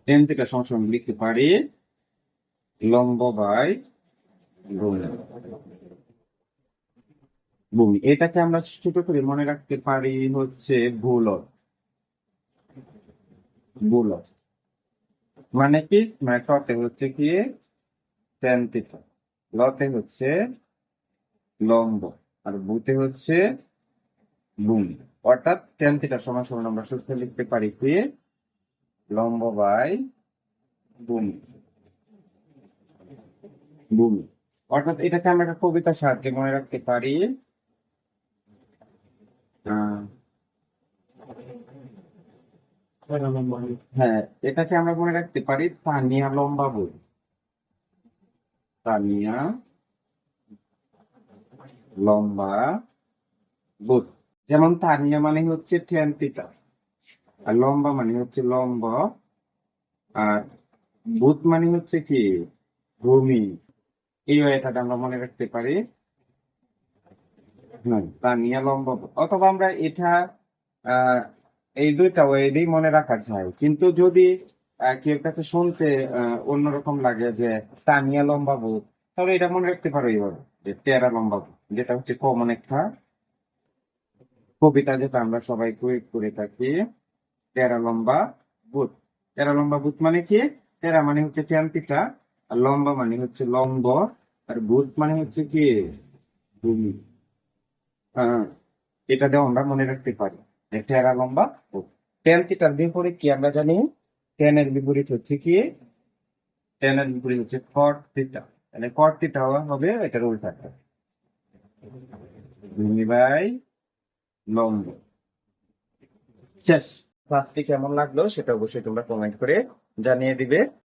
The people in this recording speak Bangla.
টেন থিটা সমান লিখতে পারি লম্ব বাই ভূমি। ভূমি এটাকে আমরা ছোট করে মনে রাখতে পারি হচ্ছে ভূলব। ভূলব মানে কি, মানে টতে হচ্ছে কি টেন থিটা, লতে হচ্ছে লম্ব, আর বুতে হচ্ছে ভূমি। অর্থাৎ টেন থিটা সমান সমান আমরা সূত্রে লিখতে পারি কি লম্ব বাই ভূমি। ভূমি অর্থাৎ এটাকে আমরা একটা কবিতার সাহায্যে মনে রাখতে পারি। আহ, হ্যাঁ, এটাকে আমরা মনে রাখতে পারি তানিয়া লম্বা বই। তানিয়া লম্বা বুট। যেমন তানিয়া মানে হচ্ছে টেন থিটা, আর লম্বা মানে হচ্ছে লম্ব, আর বুট মানে হচ্ছে কি ভূমি। এই এটাকে আমরা মনে রাখতে পারি। হ্যাঁ, তানিয়া লম্বা বুট। অথবা আমরা এটা আহ এই দুইটা ওয়েতেই মনে রাখা যায়, কিন্তু যদি কেউ কাছে শুনতে অন্যরকম লাগে যে তানিয়া লম্বা বুট, তাহলে এটা মনে রাখতে পারো এইভাবে যে টেরা লম্বা বুট, যেটা হচ্ছে কমন একটা কবিতা যেটা আমরা সবাই কুইক করে থাকি। টেরা লম্বা বুট। টেরা লম্বা বুট মানে কি, টেরা মানে হচ্ছে টেন থিটা, আর লম্বা মানে হচ্ছে লম্ব, আর বুট মানে হচ্ছে কি ভূমি। আহ, এটা দিয়ে আমরা মনে রাখতে পারি যে টেরা লম্বা বুট। টেন থিটার বিপরীত কি আমরা জানি, টেন এর বিপরীত হচ্ছে কি, টেন এর বিপরীত হচ্ছে কট থিটা। মানে কট থিটা হবে এটার উল্টাটা, ভূমি বাই লম্ব। শেষ। ক্লাসটি কেমন লাগলো সেটা অবশ্যই তোমরা কমেন্ট করে জানিয়ে দিবে।